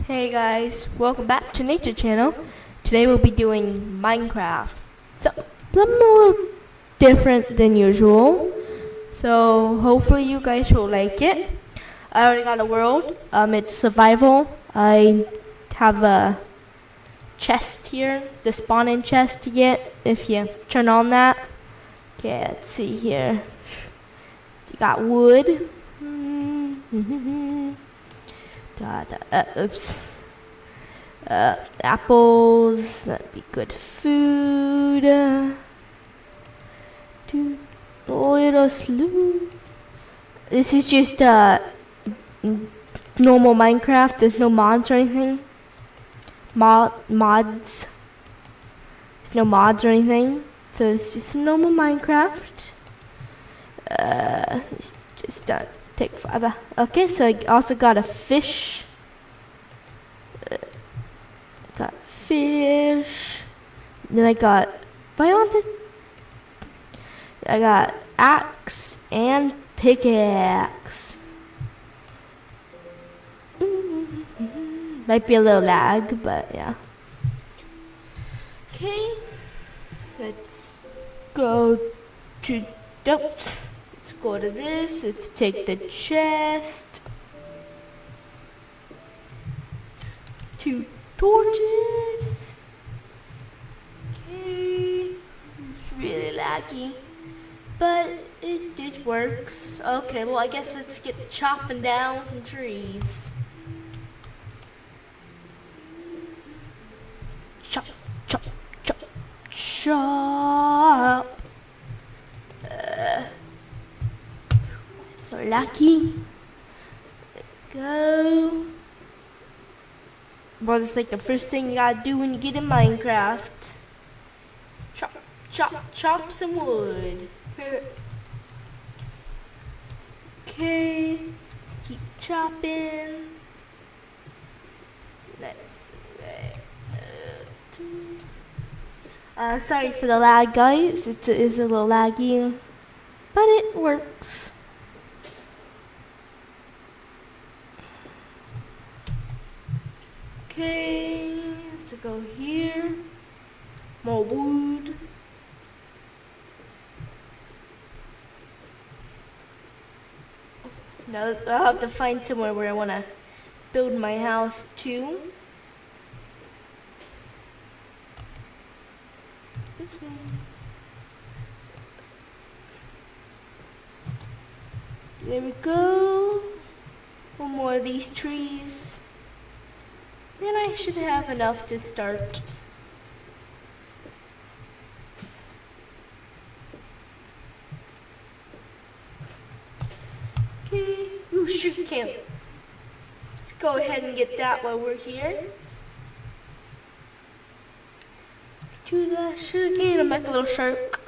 Hey guys, welcome back to Nature Channel. Today we'll be doing Minecraft. Something a little different than usual. So hopefully you guys will like it. I already got a world. It's survival. I have a chest here, the spawn-in chest to get if you turn on that. Okay, let's see here. You got wood. Oops. Apples, that'd be good food. Little slew. This is just normal Minecraft. There's no mods or anything. Mods. There's no mods or anything. So it's just normal Minecraft. It's just take forever. Okay, so I also got a fish. Got fish. Then I got I got axe and pickaxe. Might be a little lag, but yeah. Okay, let's go to dumps. Let's go to this. Let's take the chest. 2 torches. Okay, it's really laggy, but it works. Okay, well I guess let's get chopping down some trees. Chop, chop, chop, chop. So lucky. Go. Well, it's like the first thing you gotta do when you get in Minecraft. Chop, chop, chop some wood. Okay, let's keep chopping. Sorry for the lag, guys. It is a little laggy, but it works. Okay, to go here. More wood. Now I'll have to find somewhere where I want to build my house too. Okay. There we go. One more of these trees. Then I should have enough to start. Okay. Ooh, sugar cane. Let's go ahead and get that while we're here. To the sugar cane. I'm like a little shark.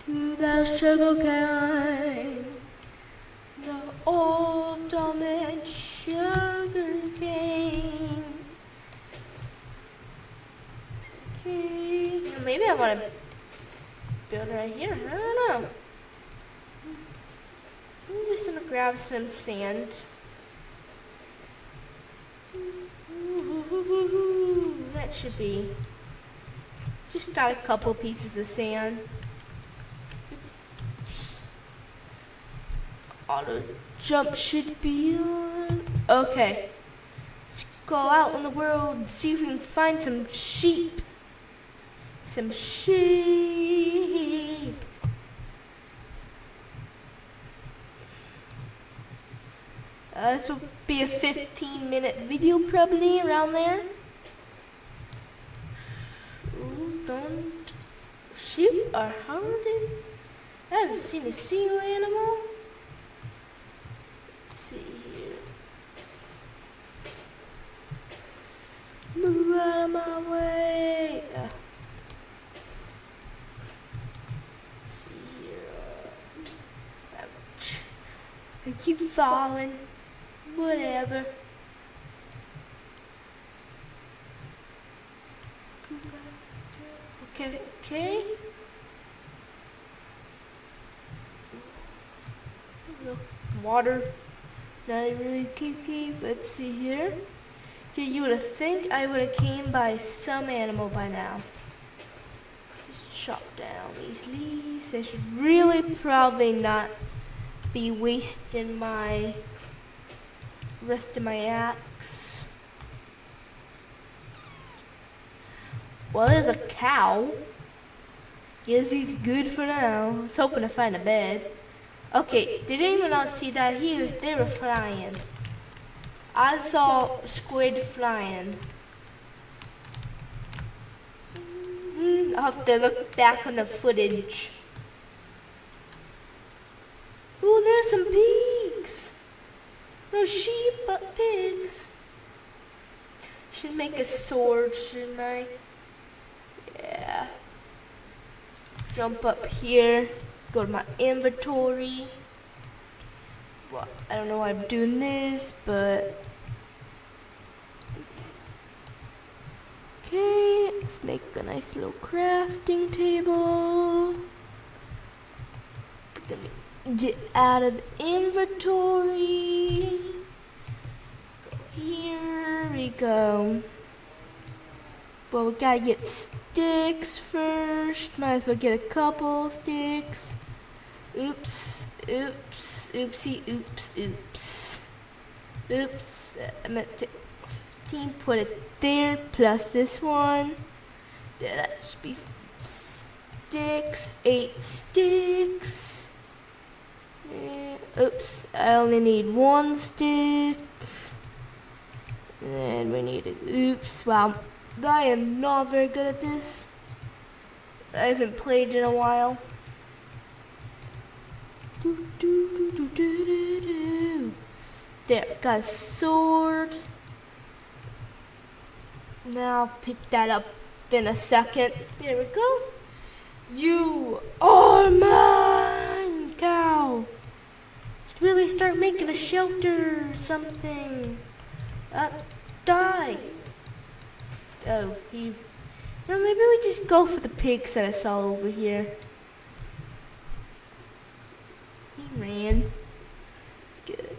To the sugar cane. The ultimate sugar cane. Okay. Maybe I want to build right here. I don't know. I'm just gonna grab some sand. That should be. Just got a couple pieces of sand. Auto jump should be on. Okay. Let's go out in the world and see if we can find some sheep. Some sheep. This will be a 15-minute video probably around there. Sheep are hard. I haven't seen a single animal. Let's see here. Move out of my way. Let's see here. Ouch. I keep falling. Whatever. Okay. Water. Not really keep. Let's see here. Okay, you would think I would have came by some animal by now. Just chop down these leaves. I should really probably not be wasting my rest of my axe. Well, there's a cow. Yes, he's good for now. I was hoping to find a bed. Okay, did anyone else see that? They were flying. I saw squid flying. I'll have to look back on the footage. Ooh, there's some pigs. No sheep, but pigs. Should make a sword, shouldn't I? Yeah. Jump up here. Go to my inventory. Well, I don't know why I'm doing this, but okay, let's make a nice little crafting table. Let me get out of the inventory. Here we go. Well, we gotta get sticks first. Might as well get a couple sticks. Oops, oops, oopsie, oops, oops. Oops, I meant to 15, put it there, plus this one. There, that should be sticks, 8 sticks. Oops, I only need 1 stick. And we need it, oops, wow. I am not very good at this. I haven't played in a while. There, got a sword. Now I'll pick that up in a second. There we go. You are mine, cow. Should really start making a shelter or something. Die. Oh, no, maybe we just go for the pigs that I saw over here. He ran. Good.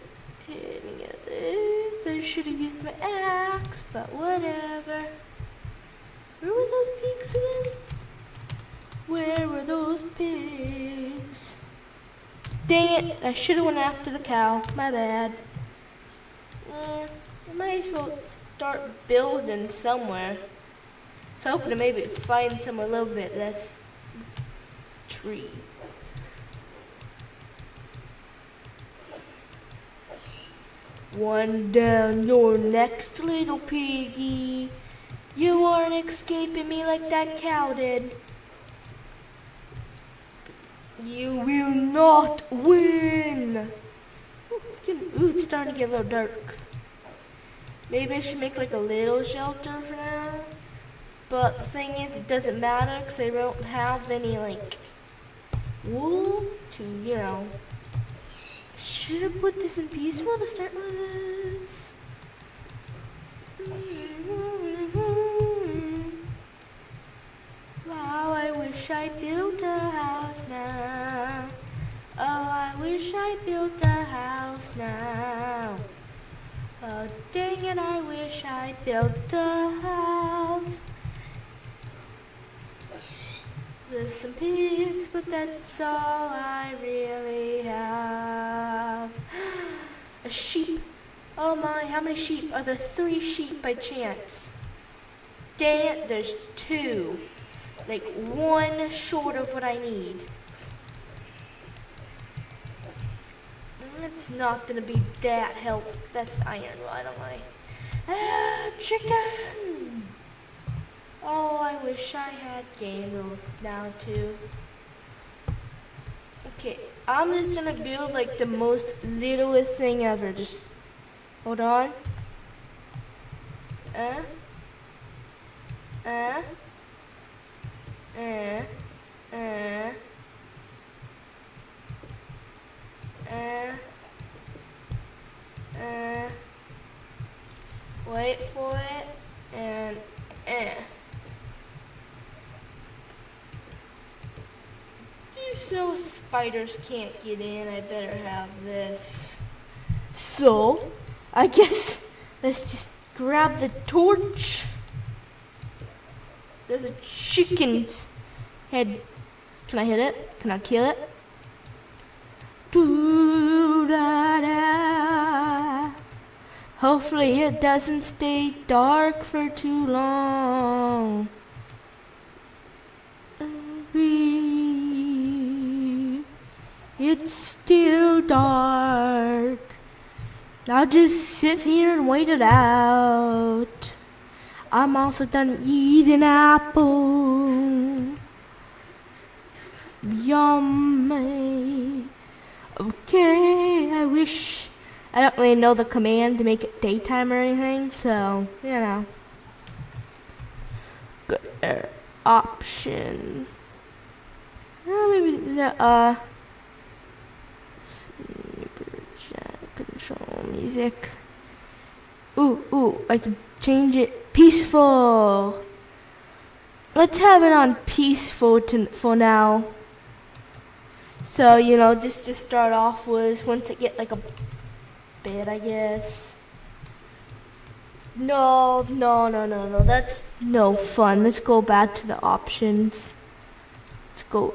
Hitting at this. I should have used my axe, but whatever. Where were those pigs again? Where were those pigs? Dang it, I should have went after the cow. My bad. I might as well start building somewhere. So hoping to maybe find somewhere a little bit less tree. One down, you're next, little piggy. You aren't escaping me like that cow did. You will not win. Ooh, it's starting to get a little dark. Maybe I should make like a little shelter for now. But the thing is, it doesn't matter because I don't have any like wool to, you know. Should have put this in peaceful to start with this. Wow, I wish I built a house now. Oh, I wish I built a house now. Oh, dang it, I wish I built a house. There's some pigs, but that's all I really have. A sheep. Oh my, how many sheep? Are there 3 sheep by chance? Dang it, there's 2. Like 1 short of what I need. It's not gonna be that helpful. That's iron, why don't I? Ah, chicken! Oh, I wish I had game mode now too. Okay, I'm just gonna build like the most littlest thing ever. Just hold on. Wait for it and so spiders can't get in, I better have this. So I guess let's just grab the torch. There's a chicken's head. Can I hit it? Can I kill it? Doo-da-da. Hopefully it doesn't stay dark for too long. It's still dark. I'll just sit here and wait it out. I'm also done eating apple. Yummy. Okay, I don't really know the command to make it daytime or anything, so, you know. Good option. Maybe the, control music. Ooh, I can change it. Peaceful. Let's have it on peaceful for now. So, you know, just to start off with, once I get like a bed, I guess. No, that's no fun. Let's go back to the options. Let's go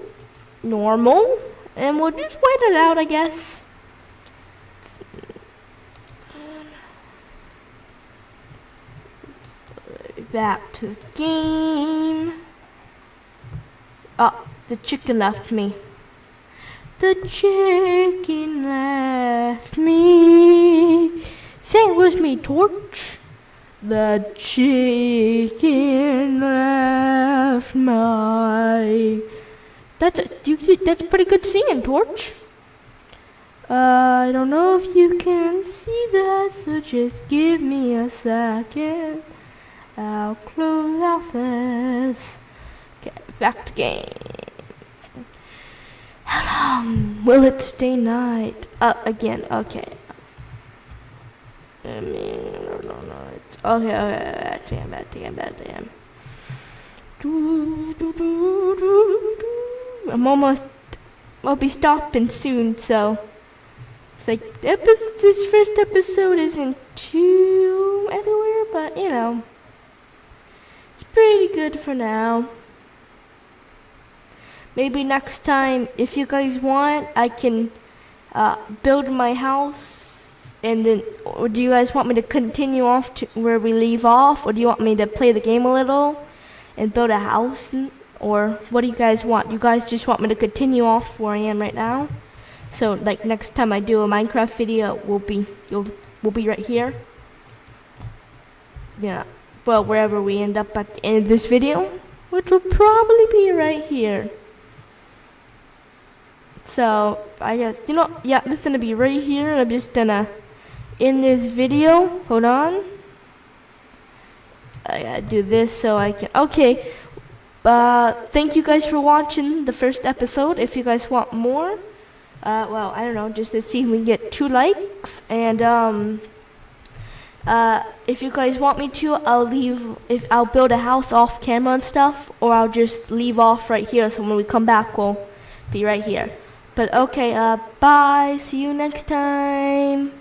normal, and we'll just wait it out, I guess. Back to the game. Oh, the chicken left me. The chicken left me. Say it with me, Torch. The chicken left my. That's a pretty good singing, Torch. I don't know if you can see that, so just give me a second. I'll close out this. Okay, back to game. How long will it stay night? Again, okay. I mean, I don't know. Okay, back to game. I'll be stopping soon, so. It's like, this first episode isn't too everywhere, but, you know. It's pretty good for now. Maybe next time, if you guys want, I can build my house, and then, or do you guys want me to continue off to where we leave off, or do you want me to play the game a little and build a house, or what do you guys want? You guys just want me to continue off where I am right now? So, like, next time I do a Minecraft video, we'll be right here. Yeah. Well, wherever we end up at the end of this video, which will probably be right here. So, I guess, you know, yeah, it's gonna be right here. I'm just gonna end this video. Hold on. I gotta do this so I can. Okay. Thank you guys for watching the first episode. If you guys want more, well, I don't know, just to see if we can get 2 likes. And, if you guys want me to, I'll build a house off camera and stuff, or I'll just leave off right here, so when we come back, we'll be right here. But okay, bye, see you next time.